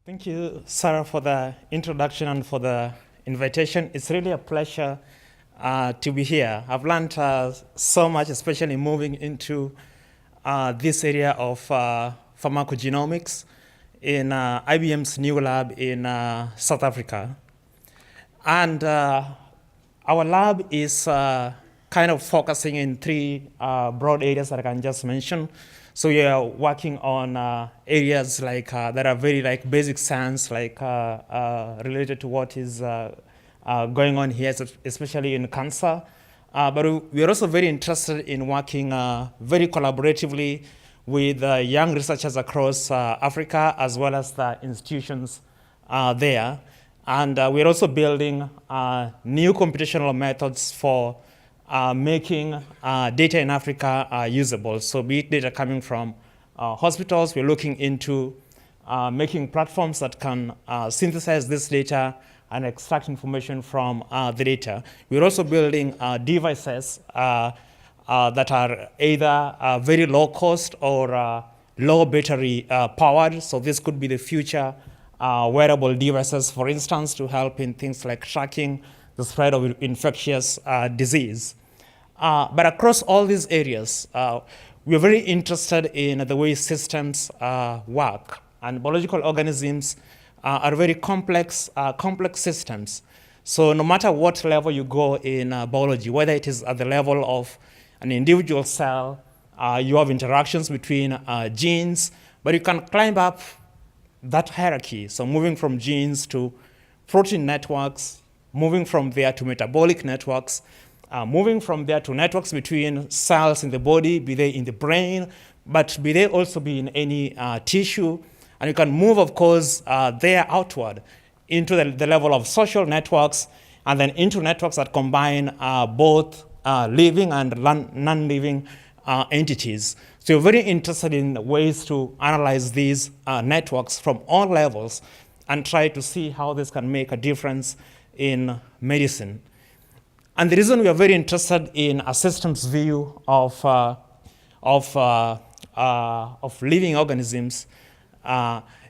Thank you, Sarah, for the introduction and for the invitation. It's really a pleasure to be here. I've learned so much, especially moving into this area of pharmacogenomics in IBM's new lab in South Africa. And our lab is kind of focusing in three broad areas that I can just mention. So we are working on areas like that are very like basic science, like related to what is going on here, especially in cancer. But we are also very interested in working very collaboratively with young researchers across Africa, as well as the institutions there. And we're also building new computational methods for making data in Africa usable. So be it data coming from hospitals, we're looking into making platforms that can synthesize this data and extract information from the data. We're also building devices that are either very low cost or low battery powered. So this could be the future wearable devices, for instance, to help in things like tracking the spread of infectious disease. But across all these areas, we're very interested in the way systems work. And biological organisms are very complex systems. So no matter what level you go in biology, whether it is at the level of an individual cell, you have interactions between genes, but you can climb up that hierarchy. So moving from genes to protein networks, moving from there to metabolic networks, moving from there to networks between cells in the body, be they in the brain, but be they also be in any tissue. And you can move, of course, there outward into the level of social networks, and then into networks that combine both living and non-living entities. So you're very interested in ways to analyze these networks from all levels and try to see how this can make a difference in medicine. And the reason we are very interested in a systems view of living organisms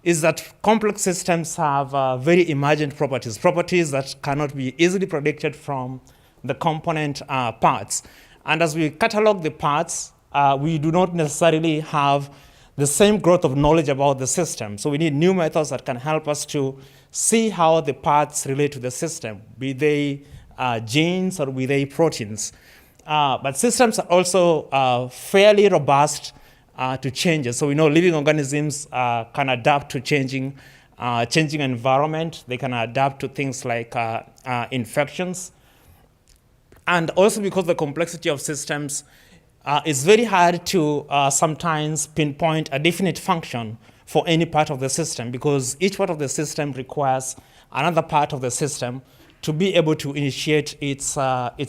is that complex systems have very emergent properties that cannot be easily predicted from the component parts. And as we catalog the parts, we do not necessarily have the same growth of knowledge about the system. So we need new methods that can help us to see how the parts relate to the system, be they genes or be they proteins. But systems are also fairly robust to changes. So we know living organisms can adapt to changing environment. They can adapt to things like infections. And also because the complexity of systems, it's very hard to sometimes pinpoint a definite function for any part of the system, because each part of the system requires another part of the system to be able to initiate its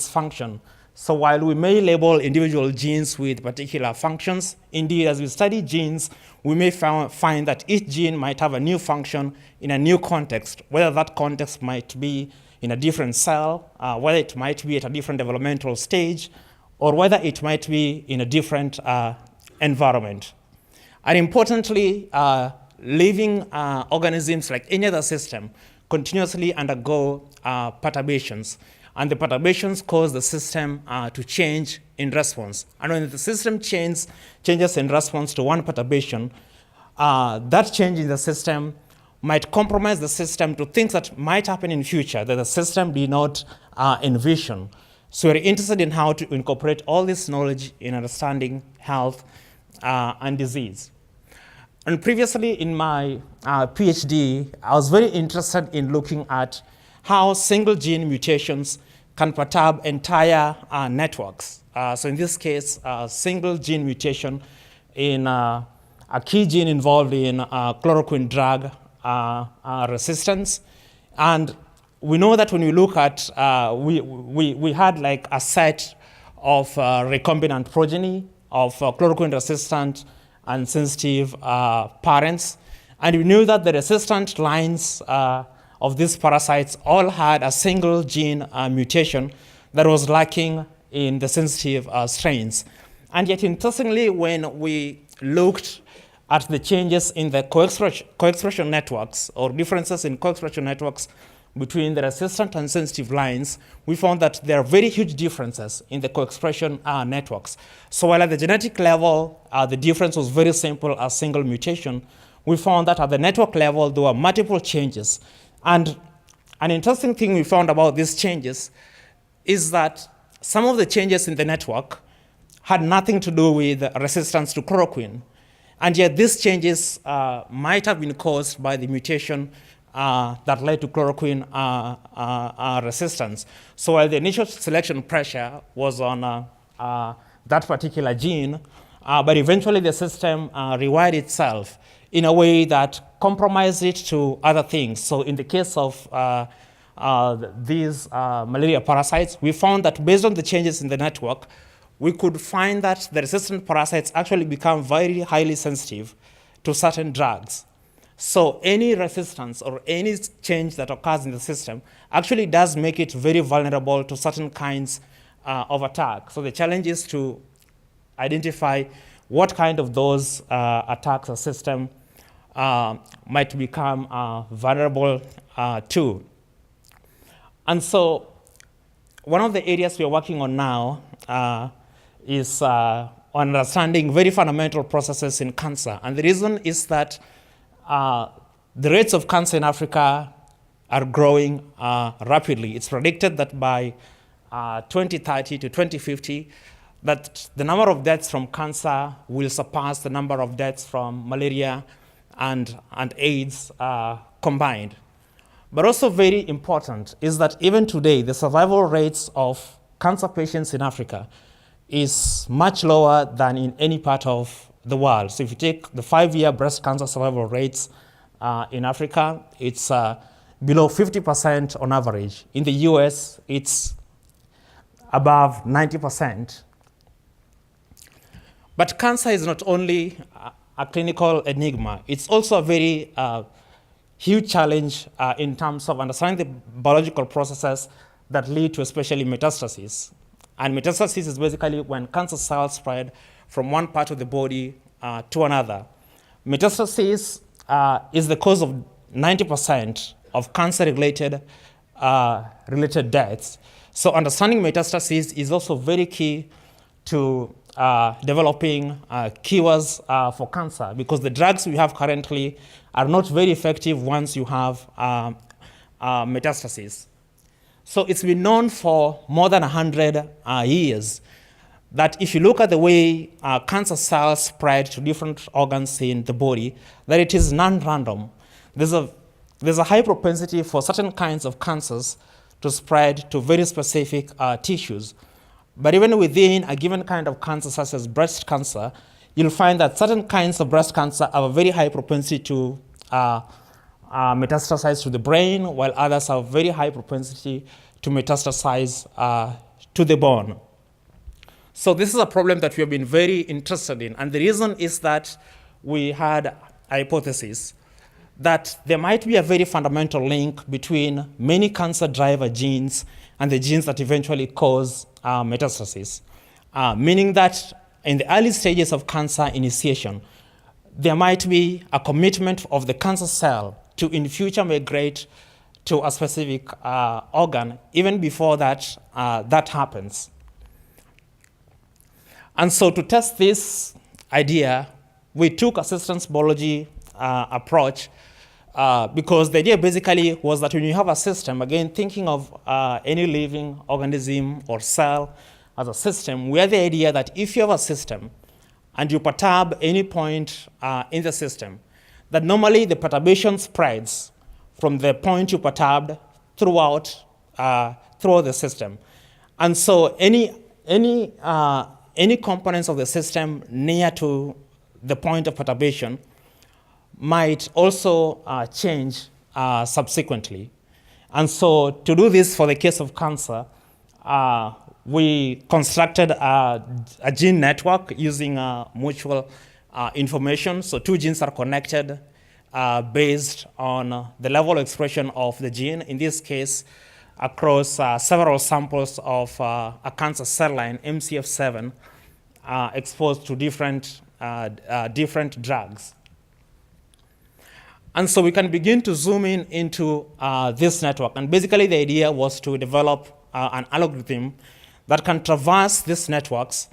function. So while we may label individual genes with particular functions, indeed, as we study genes, we may find that each gene might have a new function in a new context, whether that context might be in a different cell, whether it might be at a different developmental stage, or whether it might be in a different environment. And importantly, living organisms, like any other system, continuously undergo perturbations. And the perturbations cause the system to change in response. And when the system changes in response to one perturbation, that change in the system might compromise the system to things that might happen in future that the system did not envision. So we're interested in how to incorporate all this knowledge in understanding health and disease. And previously in my Ph.D., I was very interested in looking at how single gene mutations can perturb entire networks. So in this case, single gene mutation in a key gene involved in chloroquine drug resistance. And we know that when we look at, we had like a set of recombinant progeny of chloroquine resistant and sensitive parents. And we knew that the resistant lines of these parasites all had a single gene mutation that was lacking in the sensitive strains. And yet, interestingly, when we looked at the changes in the co-expression networks or differences in co-expression networks between the resistant and sensitive lines, we found that there are very huge differences in the co-expression networks. So while at the genetic level, the difference was very simple, a single mutation, we found that at the network level, there were multiple changes. And an interesting thing we found about these changes is that some of the changes in the network had nothing to do with resistance to chloroquine. And yet these changes might have been caused by the mutation that led to chloroquine resistance. So while the initial selection pressure was on that particular gene, but eventually the system rewired itself in a way that compromised it to other things. So in the case of these malaria parasites, we found that based on the changes in the network, we could find that the resistant parasites actually become very highly sensitive to certain drugs. So any resistance or any change that occurs in the system actually does make it very vulnerable to certain kinds of attack. So the challenge is to identify what kind of those attacks a system might become vulnerable to. And so one of the areas we're working on now is on understanding very fundamental processes in cancer. And the reason is that the rates of cancer in Africa are growing rapidly. It's predicted that by 2030 to 2050, that the number of deaths from cancer will surpass the number of deaths from malaria and AIDS combined. But also very important is that even today, the survival rates of cancer patients in Africa is much lower than in any part of the world. So if you take the 5-year breast cancer survival rates in Africa, it's below 50% on average. In the US, it's above 90%. But cancer is not only a clinical enigma, it's also a very huge challenge in terms of understanding the biological processes that lead to especially metastasis. And metastasis is basically when cancer cells spread from one part of the body to another. Metastasis is the cause of 90% of cancer-related related deaths. So understanding metastasis is also very key to developing cures for cancer, because the drugs we have currently are not very effective once you have metastasis. So it's been known for more than 100 years that if you look at the way cancer cells spread to different organs in the body, that it is non-random. There's a high propensity for certain kinds of cancers to spread to very specific tissues. But even within a given kind of cancer, such as breast cancer, you'll find that certain kinds of breast cancer have a very high propensity to metastasize to the brain, while others have very high propensity to metastasize to the bone. So this is a problem that we have been very interested in. And the reason is that we had a hypothesis that there might be a very fundamental link between many cancer driver genes and the genes that eventually cause metastasis, meaning that in the early stages of cancer initiation, there might be a commitment of the cancer cell to in future migrate to a specific organ, even before that happens. And so to test this idea, we took a systems biology approach because the idea basically was that when you have a system, again, thinking of any living organism or cell as a system, we had the idea that if you have a system and you perturb any point in the system, that normally the perturbation spreads from the point you perturbed throughout the system. And so any components of the system near to the point of perturbation might also change subsequently. And so to do this for the case of cancer, we constructed a gene network using mutual information. So two genes are connected based on the level of expression of the gene, in this case, across several samples of a cancer cell line, MCF7, exposed to different drugs. And so we can begin to zoom in into this network. And basically the idea was to develop an algorithm that can traverse these networks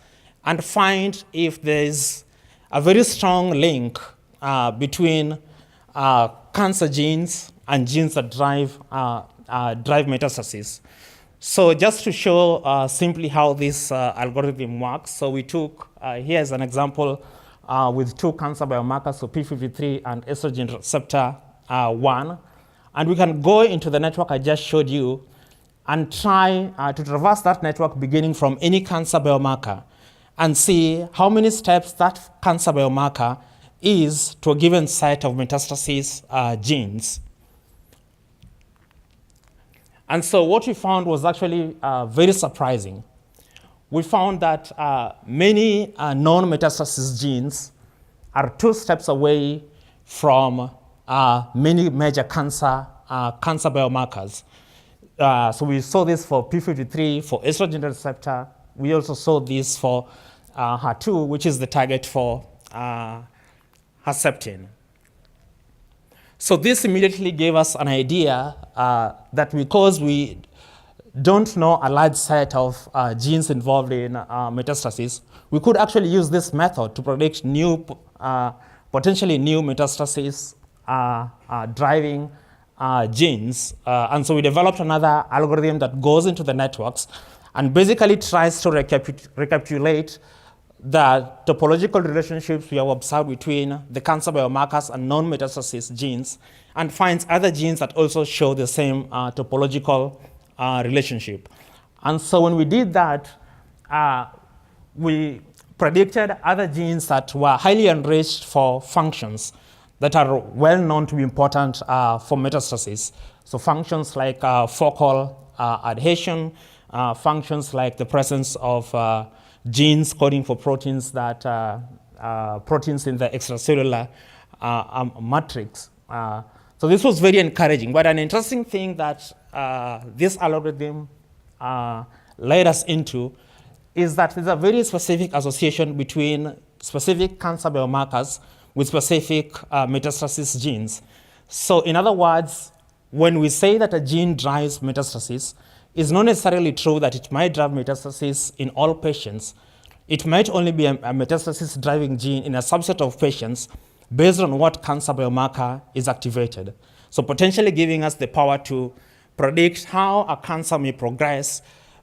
and find if there's a very strong link between cancer genes and genes that drive metastasis. So just to show simply how this algorithm works, so we took, here's an example with two cancer biomarkers, so p53 and estrogen receptor 1. And we can go into the network I just showed you and try to traverse that network beginning from any cancer biomarker and see how many steps that cancer biomarker is to a given set of metastasis genes. And so what we found was actually very surprising. We found that many non-metastasis genes are 2 steps away from many major cancer biomarkers. So we saw this for p53, for estrogen receptor. We also saw this for HER2, which is the target for Herceptin. So this immediately gave us an idea that because we don't know a large set of genes involved in metastasis, we could actually use this method to predict new, potentially new metastasis driving genes. And so we developed another algorithm that goes into the networks and basically tries to recapitulate the topological relationships we have observed between the cancer biomarkers and non-metastasis genes and finds other genes that also show the same topological relationship. And so when we did that, we predicted other genes that were highly enriched for functions that are well known to be important for metastasis. So functions like focal adhesion, functions like the presence of genes coding for proteins that proteins in the extracellular matrix. So this was very encouraging. But an interesting thing that this algorithm led us into is that there's a very specific association between specific cancer biomarkers with specific metastasis genes. So in other words, when we say that a gene drives metastasis, it's not necessarily true that it might drive metastasis in all patients. It might only be a metastasis driving gene in a subset of patients based on what cancer biomarker is activated. So potentially giving us the power to predict how a cancer may progress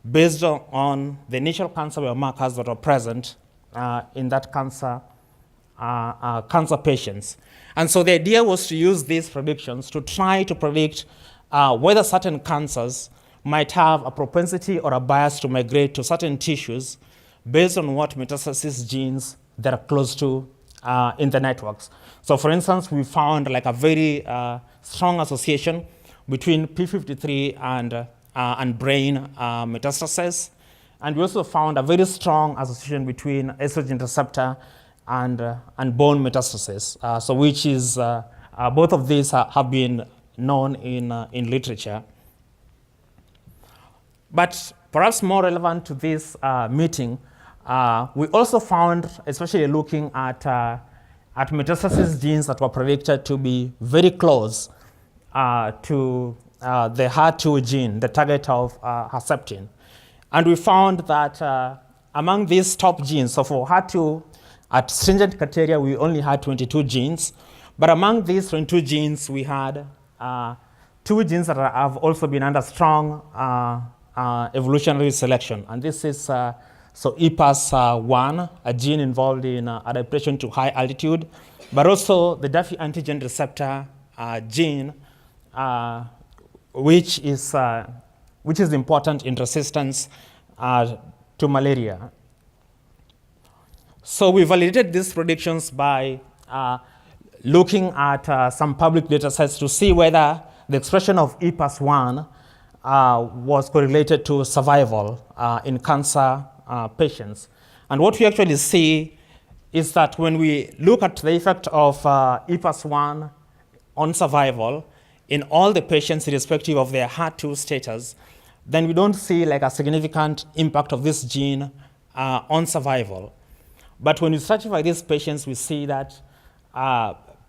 based on the initial cancer biomarkers that are present in that cancer patients. And so the idea was to use these predictions to try to predict whether certain cancers might have a propensity or a bias to migrate to certain tissues based on what metastasis genes that are close to in the networks. So for instance, we found like a very strong association between p53 and brain metastasis. And we also found a very strong association between estrogen receptor and bone metastasis. So which is, both of these have been known in literature. But perhaps more relevant to this meeting, we also found, especially looking at metastasis genes that were predicted to be very close to the HER2 gene, the target of Herceptin. And we found that among these top genes, so for HER2, at stringent criteria, we only had 22 genes. But among these 22 genes, we had 2 genes that have also been under strong evolutionary selection. And this is so EPAS1, a gene involved in adaptation to high altitude, but also the Duffy antigen receptor gene, which is important in resistance to malaria. So we validated these predictions by looking at some public data sets to see whether the expression of EPAS1 was correlated to survival in cancer patients. And what we actually see is that when we look at the effect of EPAS1 on survival in all the patients irrespective of their HER2 status, then we don't see like a significant impact of this gene on survival. But when we stratify these patients, we see that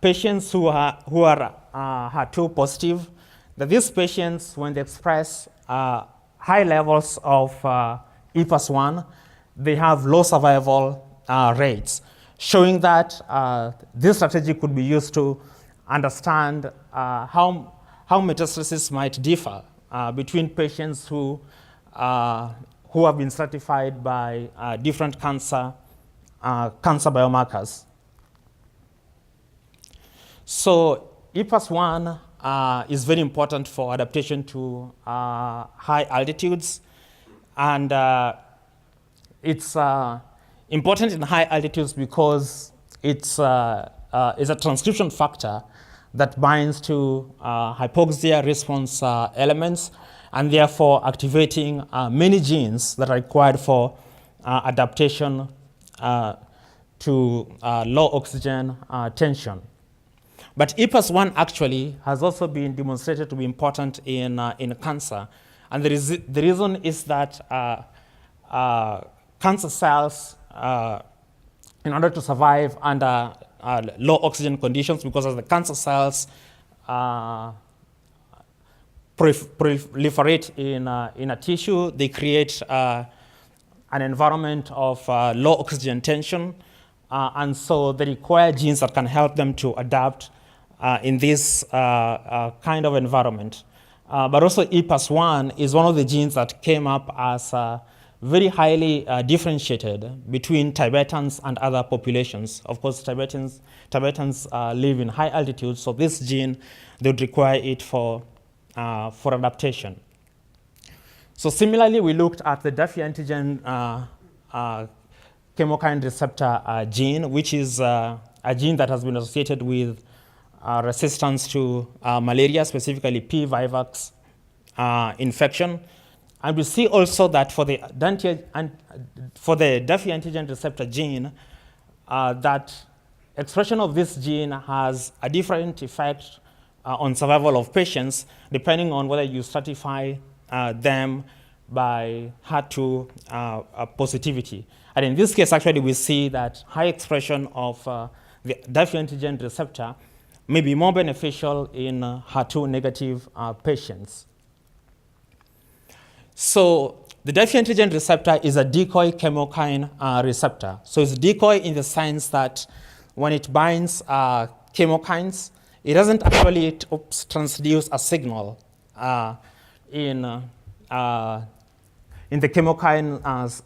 patients who are HER2 positive, that these patients, when they express high levels of EPAS1, they have low survival rates, showing that this strategy could be used to understand how metastasis might differ between patients who have been stratified by different cancer biomarkers. So EPAS1 is very important for adaptation to high altitudes, and it's important in high altitudes because it's a transcription factor that binds to hypoxia response elements, and therefore activating many genes that are required for adaptation to low oxygen tension. But EPAS1 actually has also been demonstrated to be important in cancer. And the reason is that cancer cells, in order to survive under low oxygen conditions, because as the cancer cells proliferate in a tissue, they create an environment of low oxygen tension. And so they require genes that can help them to adapt in this kind of environment. But also EPAS1 is one of the genes that came up as very highly differentiated between Tibetans and other populations. Of course, Tibetans live in high altitude, so this gene, they would require it for adaptation. So similarly, we looked at the Duffy antigen chemokine receptor gene, which is a gene that has been associated with resistance to malaria, specifically P. vivax infection. And we see also that for the Duffy antigen receptor gene, that expression of this gene has a different effect on survival of patients, depending on whether you stratify them by HER2 positivity. And in this case, actually, we see that high expression of the Duffy antigen receptor may be more beneficial in HER2 negative patients. So the Duffy antigen receptor is a decoy chemokine receptor. So it's decoy in the sense that when it binds chemokines, it doesn't actually transduce a signal in the chemokine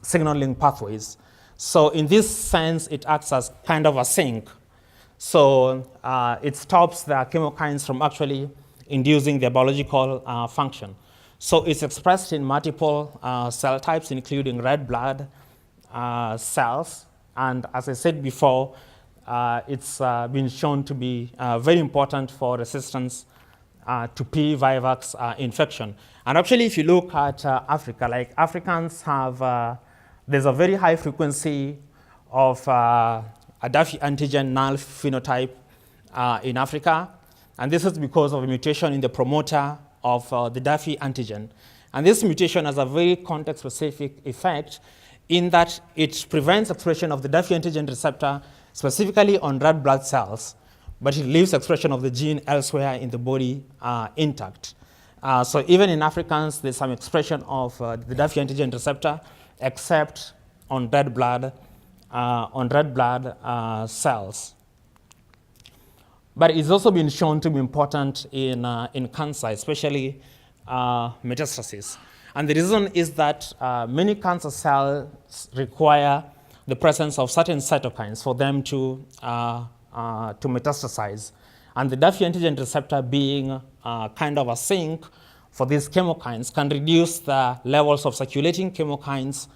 signaling pathways. So in this sense, it acts as kind of a sink. So it stops the chemokines from actually inducing their biological function. So it's expressed in multiple cell types, including red blood cells. And as I said before, it's been shown to be very important for resistance to P. vivax infection. And actually, if you look at Africa, like Africans have, there's a very high frequency of a Duffy antigen null phenotype in Africa. And this is because of a mutation in the promoter of the Duffy antigen. And this mutation has a very context-specific effect in that it prevents expression of the Duffy antigen receptor specifically on red blood cells, but it leaves expression of the gene elsewhere in the body intact. So even in Africans, there's some expression of the Duffy antigen receptor, except on red blood cells. But it's also been shown to be important in cancer, especially metastasis. And the reason is that many cancer cells require the presence of certain cytokines for them to metastasize. And the Duffy antigen receptor being kind of a sink for these chemokines can reduce the levels of circulating chemokines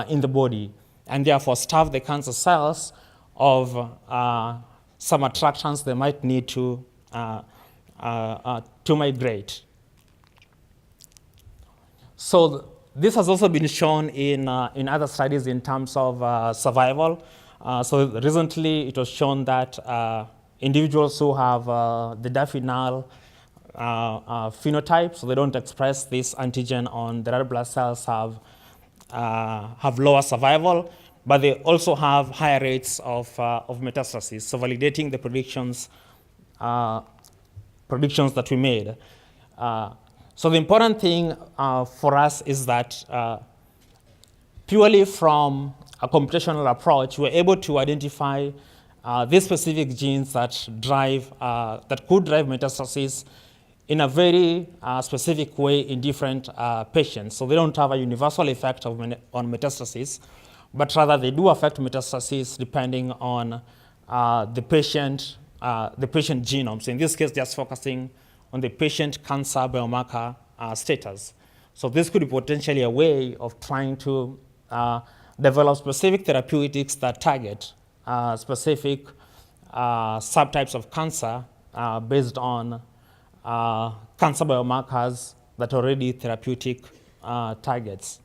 in the body, and therefore starve the cancer cells of some attractants they might need to migrate. So this has also been shown in other studies in terms of survival. So recently it was shown that individuals who have the Duffy null phenotype, so they don't express this antigen on the red blood cells, have lower survival, but they also have higher rates of metastasis, so validating the predictions predictions that we made. So the important thing for us is that purely from a computational approach, we're able to identify these specific genes that could drive metastasis in a very specific way in different patients. So they don't have a universal effect on metastasis, but rather they do affect metastasis depending on the patient genome. So in this case, just focusing on the patient cancer biomarker status. So this could be potentially a way of trying to develop specific therapeutics that target specific subtypes of cancer based on cancer biomarkers that are already therapeutic targets.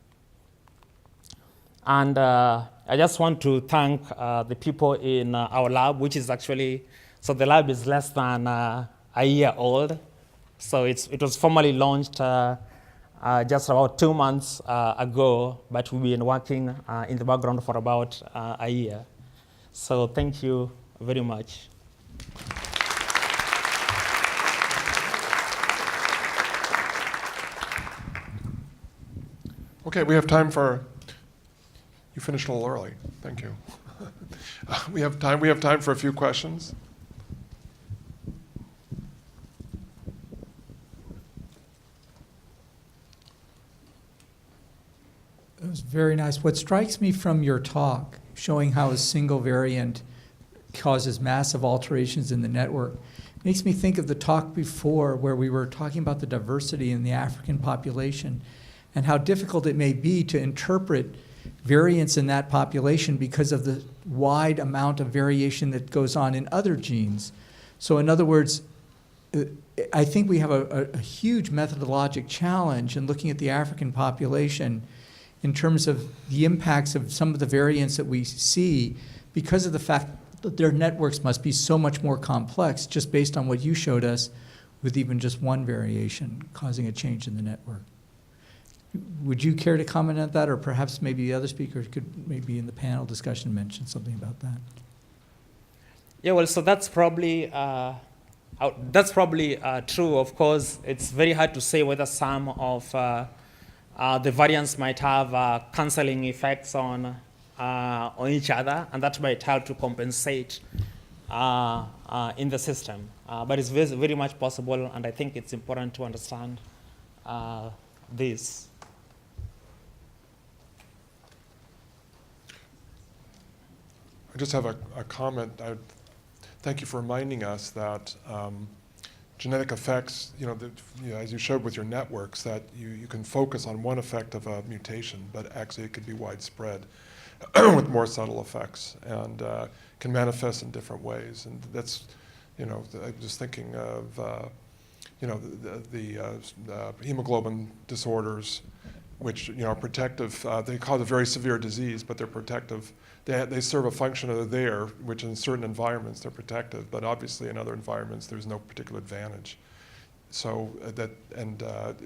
And I just want to thank the people in our lab, which is actually, so the lab is less than a year old. So it was formally launched just about 2 months ago, but we've been working in the background for about a year. So thank you very much. Okay, we have time for, you finished a little early, thank you. We have time for a few questions. It was very nice. What strikes me from your talk, showing how a single variant causes massive alterations in the network, makes me think of the talk before where we were talking about the diversity in the African population and how difficult it may be to interpret variants in that population because of the wide amount of variation that goes on in other genes. So in other words, I think we have a huge methodologic challenge in looking at the African population in terms of the impacts of some of the variants that we see because of the fact that their networks must be so much more complex just based on what you showed us with even just one variation causing a change in the network. Would you care to comment on that, or perhaps maybe the other speakers could maybe in the panel discussion mention something about that? Yeah, well, so that's probably true. Of course, it's very hard to say whether some of the variants might have cancelling effects on each other, and that might help to compensate in the system. But it's very much possible, and I think it's important to understand this. I just have a comment. Thank you for reminding us that genetic effects, as you showed with your networks, that you can focus on one effect of a mutation, but actually it could be widespread with more subtle effects and can manifest in different ways. And that's, I'm just thinking of, the hemoglobin disorders, which are protective. They cause a very severe disease, but they're protective. They serve a function of there, which in certain environments they're protective, but obviously in other environments there's no particular advantage. So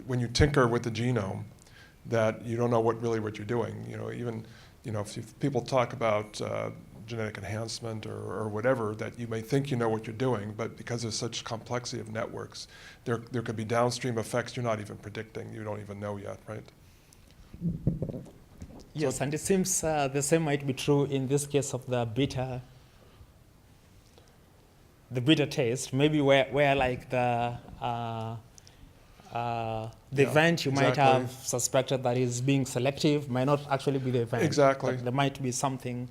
when you tinker with the genome, that you don't know what you're doing. If people talk about genetic enhancement or whatever, that you may think you know what you're doing, but because there's such complexity of networks, there could be downstream effects you're not even predicting. You don't even know yet, right? Yes, and it seems the same might be true in this case of the beta test. Maybe where like the event you might have suspected that is being selective might not actually be the event. Exactly. There might be something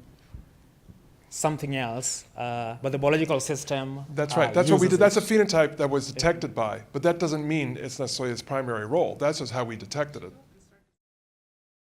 else, but the biological system. That's right. That's what we did. That's a phenotype that was detected by, but that doesn't mean it's necessarily its primary role. That's just how we detected it.